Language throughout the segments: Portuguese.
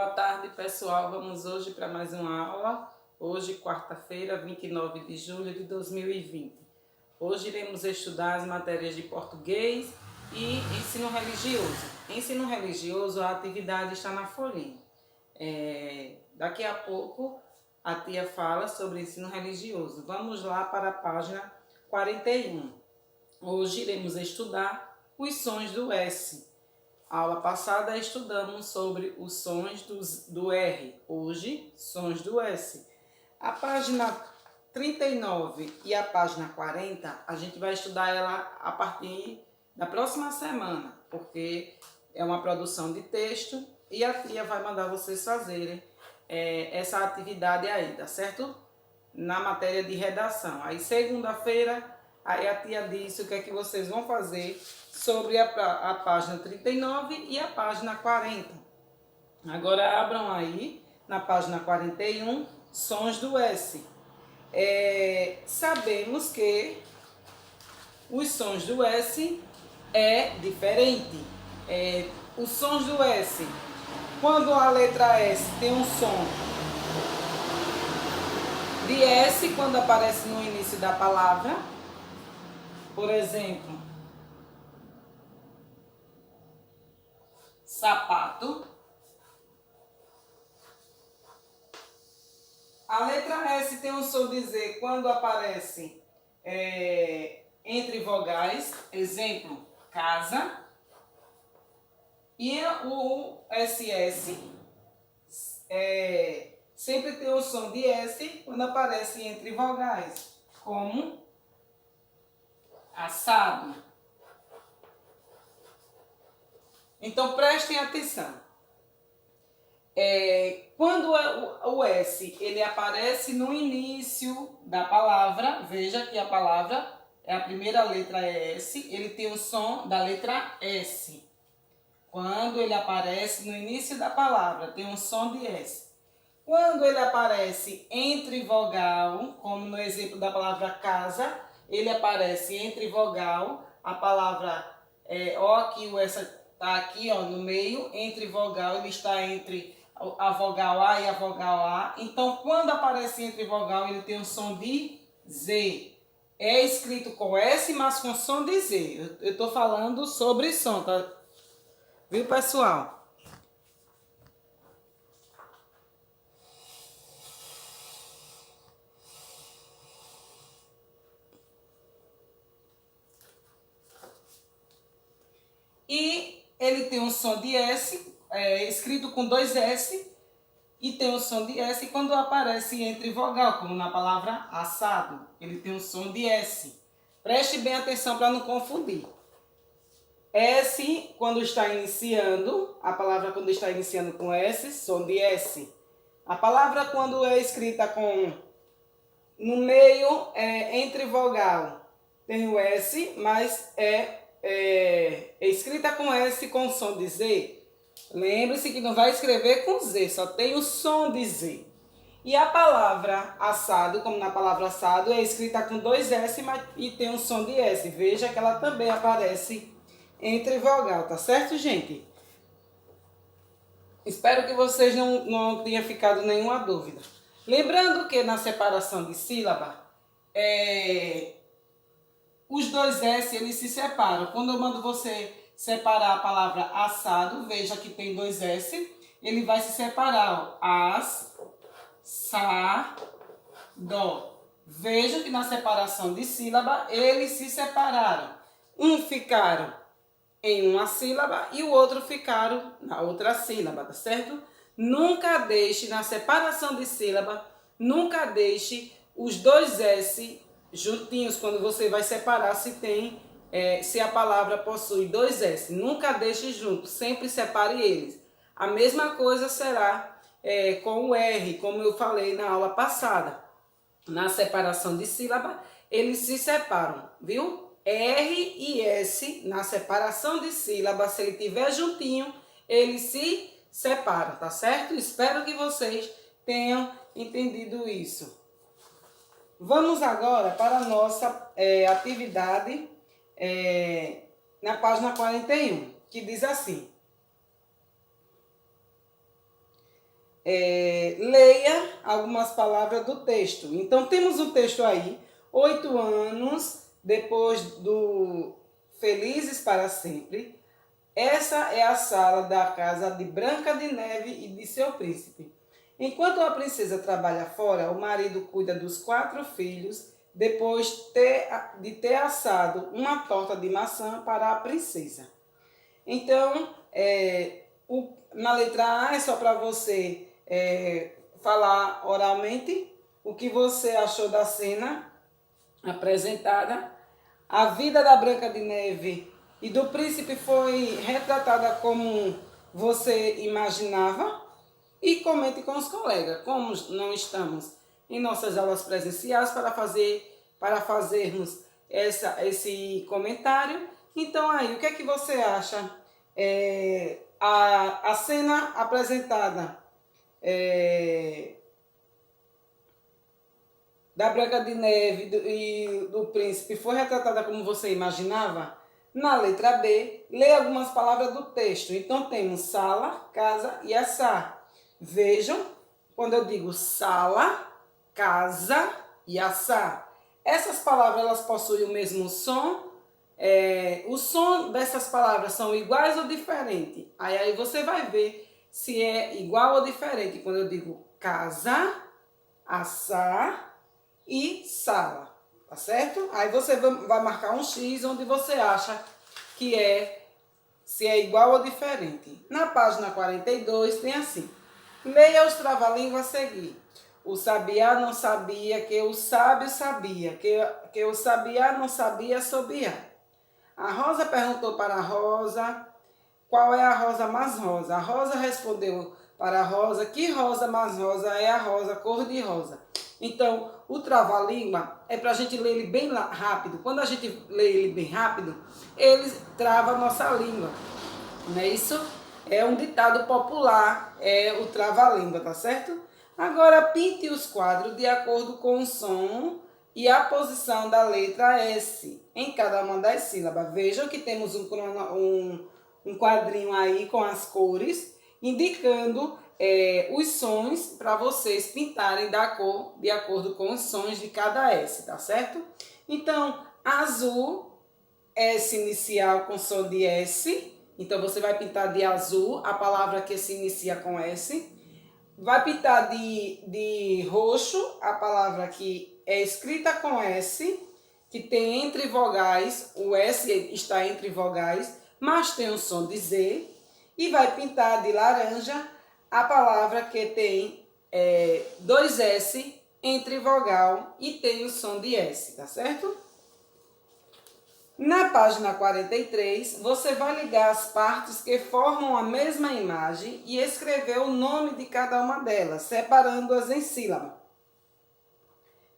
Boa tarde, pessoal. Vamos hoje para mais uma aula. Hoje, quarta-feira, 29 de julho de 2020. Hoje iremos estudar as matérias de português e ensino religioso. Ensino religioso, a atividade está na folhinha. Daqui a pouco a tia fala sobre ensino religioso. Vamos lá para a página 41. Hoje iremos estudar os sons do S. Aula passada estudamos sobre os sons do R. Hoje, sons do S. A página 39 e a página 40, a gente vai estudar ela a partir da próxima semana, porque é uma produção de texto e a tia vai mandar vocês fazerem essa atividade aí, tá certo? Na matéria de redação. Aí segunda-feira, aí a tia disse o que é que vocês vão fazer sobre a página 39 e a página 40. Agora abram aí na página 41, sons do S. Sabemos que os sons do S é diferente. Os sons do S, quando a letra S tem um som de S, quando aparece no início da palavra, por exemplo, sapato. A letra S tem um som de Z quando aparece entre vogais, exemplo, casa. E o SS sempre tem o som de S quando aparece entre vogais, como assado. Então prestem atenção. Quando o S ele aparece no início da palavra, veja que a palavra, a primeira letra é S, ele tem o som da letra S. Quando ele aparece no início da palavra, tem um som de S. Quando ele aparece entre vogal, como no exemplo da palavra casa, ele aparece entre vogal, a palavra, aqui o S está aqui no meio, entre vogal, ele está entre a vogal A e a vogal A. Então, quando aparece entre vogal, ele tem um som de Z. É escrito com S, mas com som de Z. Eu estou falando sobre som, tá? Viu, pessoal? E ele tem um som de S, escrito com dois S, e tem um som de S quando aparece entre vogal, como na palavra assado. Ele tem um som de S. Preste bem atenção para não confundir. S, quando está iniciando, a palavra quando está iniciando com S, som de S. A palavra quando é escrita no meio, entre vogal, tem o S, mas é escrita com S com som de Z. Lembre-se que não vai escrever com Z, só tem o som de Z. E a palavra assado, como na palavra assado, é escrita com dois S e tem um som de S. Veja que ela também aparece entre vogal, tá certo, gente? Espero que vocês não tenham ficado nenhuma dúvida. Lembrando que na separação de sílaba, os dois S, eles se separam. Quando eu mando você separar a palavra assado, veja que tem dois S, ele vai se separar, as, sa, dó. Veja que na separação de sílaba, eles se separaram. Um ficaram em uma sílaba e o outro ficaram na outra sílaba, tá certo? Nunca deixe, na separação de sílaba, nunca deixe os dois S juntinhos quando você vai separar se a palavra possui dois S. Nunca deixe juntos, sempre separe eles. A mesma coisa será com o R, como eu falei na aula passada. Na separação de sílaba, eles se separam, viu? R e S, na separação de sílaba, se ele estiver juntinho, eles se separam, tá certo? Espero que vocês tenham entendido isso. Vamos agora para a nossa atividade na página 41, que diz assim: leia algumas palavras do texto. Então, temos um texto aí, 8 anos depois do Felizes para Sempre. Essa é a sala da casa de Branca de Neve e de seu príncipe. Enquanto a princesa trabalha fora, o marido cuida dos 4 filhos, depois de ter assado uma torta de maçã para a princesa. Então, na letra A é só para você falar oralmente o que você achou da cena apresentada. A vida da Branca de Neve e do príncipe foi retratada como você imaginava. E comente com os colegas, como não estamos em nossas aulas presenciais para fazermos esse comentário. Então aí, o que é que você acha? A cena apresentada da Branca de Neve e do príncipe foi retratada como você imaginava? Na letra B, leia algumas palavras do texto. Então temos sala, casa e assar. Vejam, quando eu digo sala, casa e assar, essas palavras elas possuem o mesmo som. O som dessas palavras são iguais ou diferentes? Aí você vai ver se é igual ou diferente quando eu digo casa, assar e sala, tá certo? Aí você vai marcar um X onde você acha que se é igual ou diferente. Na página 42 tem assim: leia os trava-língua a seguir. O sabiá não sabia que o sábio sabia, que o sabiá não sabia assobiar. A Rosa perguntou para a Rosa qual é a rosa mais rosa. A Rosa respondeu para a Rosa que rosa mais rosa é a rosa cor-de-rosa. Então, o trava-língua é para a gente ler ele bem rápido. Quando a gente lê ele bem rápido, ele trava a nossa língua. Não é isso? É um ditado popular, o trava-língua, tá certo? Agora, pinte os quadros de acordo com o som e a posição da letra S em cada uma das sílabas. Vejam que temos um quadrinho aí com as cores, indicando os sons para vocês pintarem da cor de acordo com os sons de cada S, tá certo? Então, azul, S inicial com som de S. Então, você vai pintar de azul a palavra que se inicia com S. Vai pintar de roxo a palavra que é escrita com S, que tem entre vogais, o S está entre vogais, mas tem o som de Z. E vai pintar de laranja a palavra que tem 2 S entre vogal e tem o som de S, tá certo? Na página 43, você vai ligar as partes que formam a mesma imagem e escrever o nome de cada uma delas, separando-as em sílaba.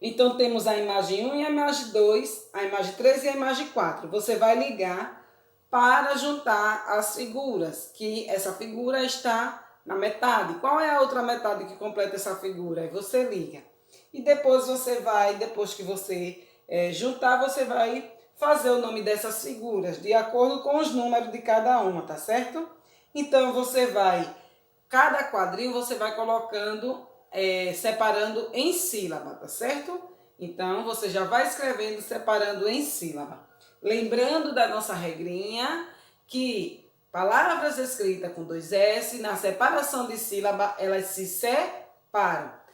Então, temos a imagem 1 e a imagem 2, a imagem 3 e a imagem 4. Você vai ligar para juntar as figuras, que essa figura está na metade. Qual é a outra metade que completa essa figura? Aí você liga. E depois depois que você juntar, você vai fazer o nome dessas figuras de acordo com os números de cada uma, tá certo? Então, cada quadrinho você vai colocando, separando em sílaba, tá certo? Então, você já vai escrevendo, separando em sílaba. Lembrando da nossa regrinha, que palavras escritas com 2 S, na separação de sílaba, elas se separam.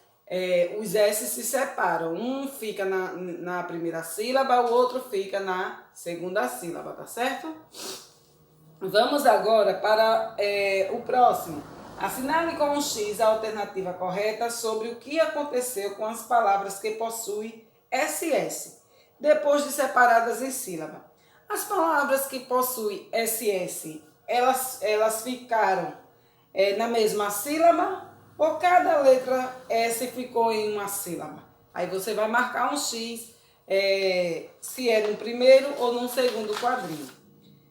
Os S se separam. Um fica na primeira sílaba, o outro fica na segunda sílaba, tá certo? Vamos agora para o próximo. Assinale com um X a alternativa correta sobre o que aconteceu com as palavras que possuem SS, depois de separadas em sílaba. As palavras que possuem SS, elas ficaram na mesma sílaba, ou cada letra S ficou em uma sílaba? Aí você vai marcar um X, se é no primeiro ou no segundo quadrinho.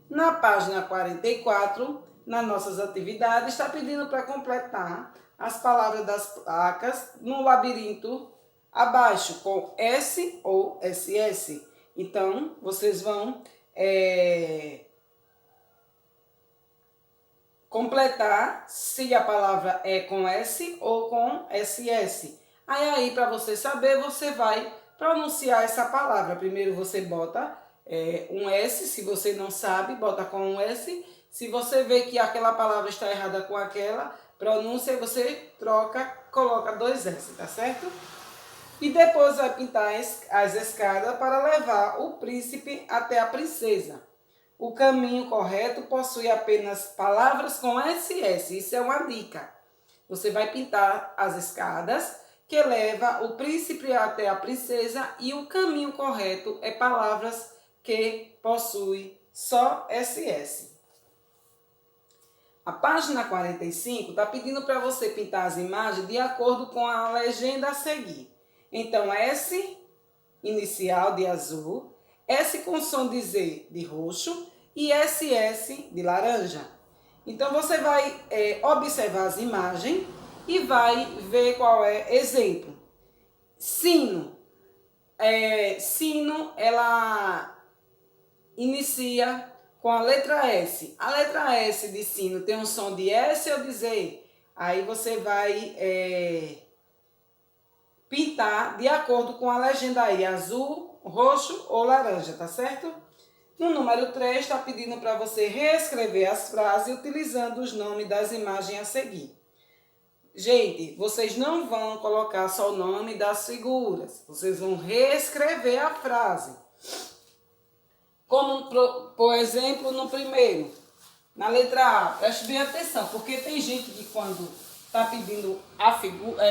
Na página 44, nas nossas atividades, está pedindo para completar as palavras das placas no labirinto abaixo, com S ou SS. Então, vocês vão completar se a palavra é com S ou com SS. Aí para você saber, você vai pronunciar essa palavra. Primeiro você bota um S, se você não sabe, bota com um S. Se você vê que aquela palavra está errada com aquela pronúncia, você troca, coloca 2 S, tá certo? E depois vai pintar as escadas para levar o príncipe até a princesa. O caminho correto possui apenas palavras com SS. Isso é uma dica. Você vai pintar as escadas que leva o príncipe até a princesa e o caminho correto é palavras que possuem só SS. A página 45 está pedindo para você pintar as imagens de acordo com a legenda a seguir. Então, S inicial de azul, S com som de Z de roxo e SS de laranja. Então, você vai observar as imagens e vai ver qual é exemplo. Sino. Sino, ela inicia com a letra S. A letra S de sino tem um som de S ou de Z? Aí você vai pintar de acordo com a legenda aí, azul, roxo ou laranja, tá certo? No número 3, está pedindo para você reescrever as frases utilizando os nomes das imagens a seguir. Gente, vocês não vão colocar só o nome das figuras, vocês vão reescrever a frase. Como, por exemplo, no primeiro, na letra A, preste bem atenção, porque tem gente que quando está pedindo a figura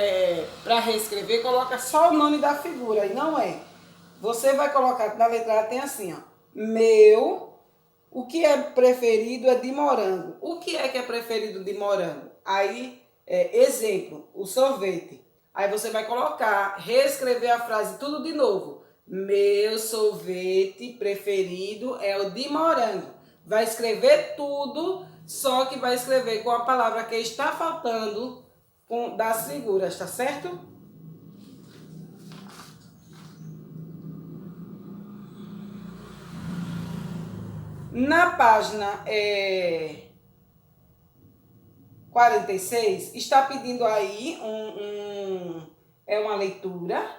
para reescrever, coloca só o nome da figura, e não é. Você vai colocar, na letra A tem assim, ó, meu, o que é preferido é de morango. O que é preferido de morango? Aí, exemplo, o sorvete. Aí você vai colocar, reescrever a frase tudo de novo. Meu sorvete preferido é o de morango. Vai escrever tudo, só que vai escrever com a palavra que está faltando das figuras, tá certo? Na página 46, está pedindo aí uma leitura.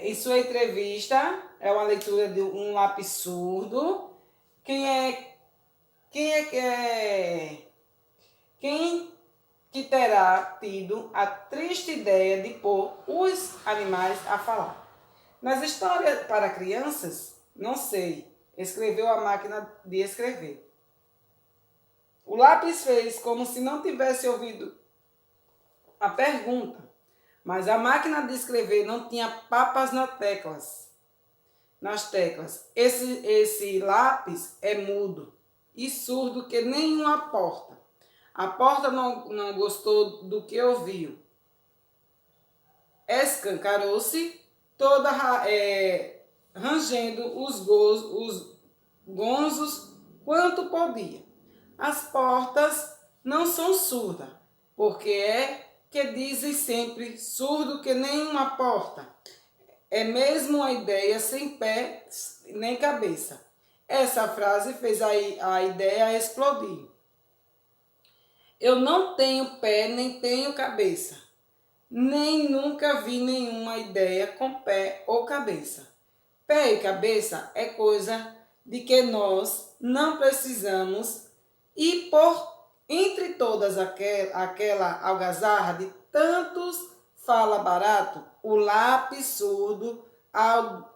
Em sua entrevista, é uma leitura de um lápis surdo. Quem que terá tido a triste ideia de pôr os animais a falar? Nas histórias para crianças, não sei, escreveu a máquina de escrever. O lápis fez como se não tivesse ouvido a pergunta, mas a máquina de escrever não tinha papas nas teclas. Esse lápis é mudo e surdo que nenhuma porta. A porta não gostou do que ouviu. Escancarou-se, toda rangendo os gonzos quanto podia. As portas não são surdas, porque que dizem sempre surdo que nenhuma porta. É mesmo uma ideia sem pé nem cabeça. Essa frase fez a ideia explodir. Eu não tenho pé nem tenho cabeça. Nem nunca vi nenhuma ideia com pé ou cabeça. Pé e cabeça é coisa de que nós não precisamos e entre todas aquela algazarra de tantos fala barato, o lápis surdo ao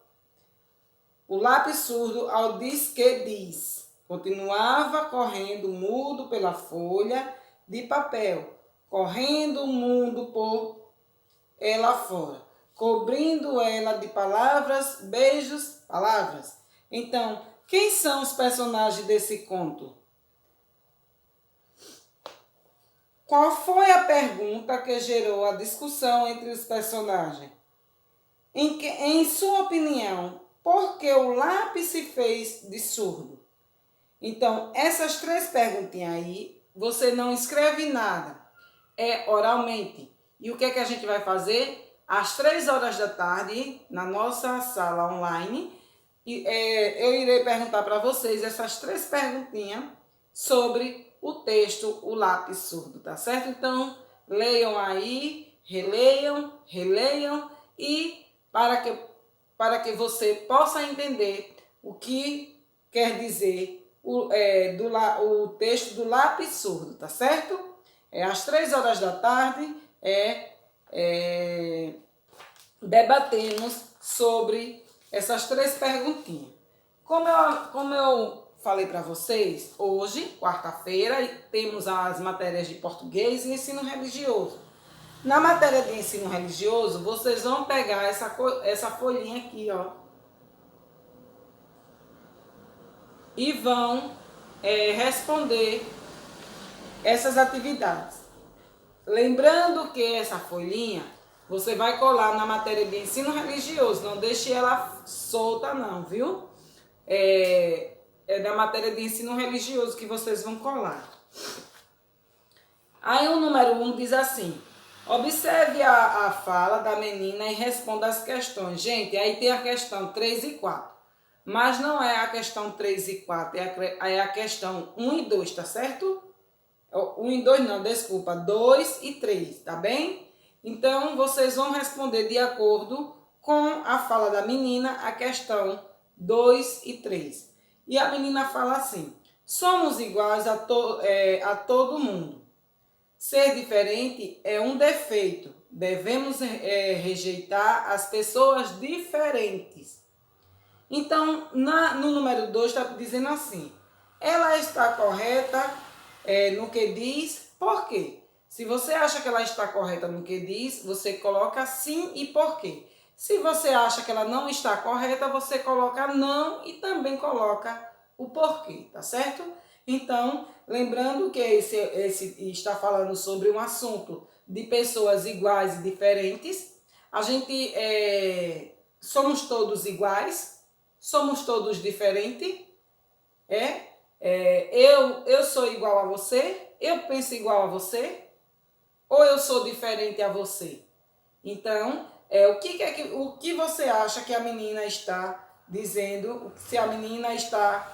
diz que diz. Continuava correndo mudo pela folha de papel, correndo o mundo por ela fora, cobrindo ela de palavras, beijos, palavras. Então, quem são os personagens desse conto? Qual foi a pergunta que gerou a discussão entre os personagens? Em sua opinião, por que o lápis se fez de surdo? Então, essas 3 perguntinhas aí, você não escreve nada, é oralmente. E o que a gente vai fazer? Às 3 horas da tarde, na nossa sala online, eu irei perguntar para vocês essas 3 perguntinhas sobre o texto O Lápis Surdo, tá certo? Então, leiam aí, releiam e para que você possa entender o que quer dizer o texto do Lápis Surdo, tá certo? Às 3 horas da tarde, debatemos sobre essas 3 perguntinhas. Como eu falei para vocês, hoje, quarta-feira, temos as matérias de português e ensino religioso. Na matéria de ensino religioso, vocês vão pegar essa folhinha aqui, ó, e vão responder essas atividades. Lembrando que essa folhinha você vai colar na matéria de ensino religioso, não deixe ela solta não, viu? É da matéria de ensino religioso que vocês vão colar. Aí o número 1 diz assim: observe a fala da menina e responda as questões. Gente, aí tem a questão 3 e 4. Mas não é a questão 3 e 4, é a questão 1 e 2, tá certo? 1 e 2 não, desculpa, 2 e 3, tá bem? Então, vocês vão responder de acordo com a fala da menina a questão 2 e 3. E a menina fala assim: somos iguais a todo mundo. Ser diferente é um defeito. Devemos rejeitar as pessoas diferentes. Então, no número 2 está dizendo assim: ela está correta no que diz, por quê? Se você acha que ela está correta no que diz, você coloca sim e por quê. Se você acha que ela não está correta, você coloca não e também coloca o porquê, tá certo? Então, lembrando que esse está falando sobre um assunto de pessoas iguais e diferentes. A gente somos todos iguais, somos todos diferentes. Eu sou igual a você, eu penso igual a você, ou eu sou diferente a você? Então, o que você acha que a menina está dizendo? Se a menina está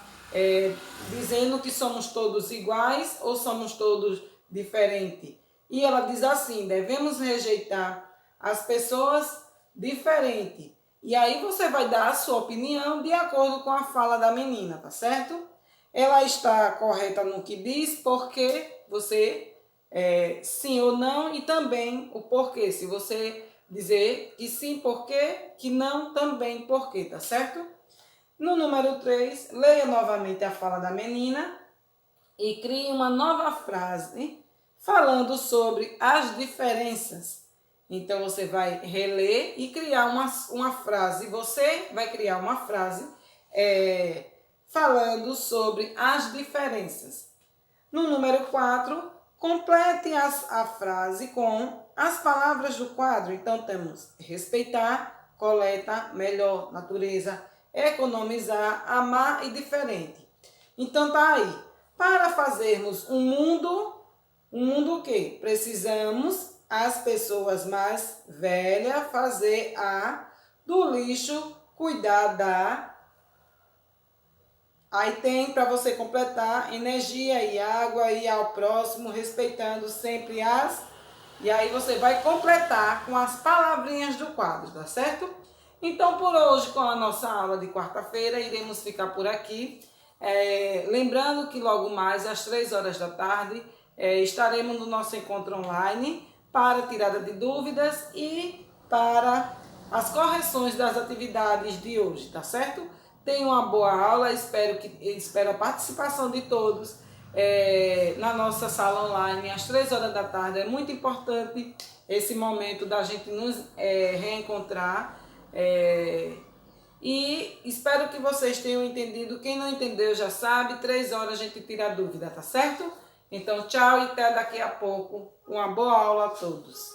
dizendo que somos todos iguais ou somos todos diferentes? E ela diz assim: devemos rejeitar as pessoas diferentes. E aí você vai dar a sua opinião de acordo com a fala da menina, tá certo? Ela está correta no que diz, porque você sim ou não, e também o porquê. Se você dizer que sim, porquê, que não, também porquê, tá certo? No número 3, leia novamente a fala da menina e crie uma nova frase falando sobre as diferenças. Então, você vai reler e criar uma frase. Você vai criar uma frase falando sobre as diferenças. No número 4, complete a frase com as palavras do quadro. Então, temos respeitar, coleta, melhor, natureza, economizar, amar e diferente. Então, tá aí. Para fazermos um mundo o quê? Precisamos as pessoas mais velhas fazer do lixo, cuidar da... Aí tem para você completar energia e água e ao próximo, respeitando sempre E aí você vai completar com as palavrinhas do quadro, tá certo? Então, por hoje, com a nossa aula de quarta-feira, iremos ficar por aqui. Lembrando que logo mais, às 3 horas da tarde, estaremos no nosso encontro online para tirada de dúvidas e para as correções das atividades de hoje, tá certo? Tenha uma boa aula, espero a participação de todos na nossa sala online às 3 horas da tarde. É muito importante esse momento da gente nos reencontrar e espero que vocês tenham entendido. Quem não entendeu já sabe, 3 horas a gente tira a dúvida, tá certo? Então, tchau e até daqui a pouco. Uma boa aula a todos.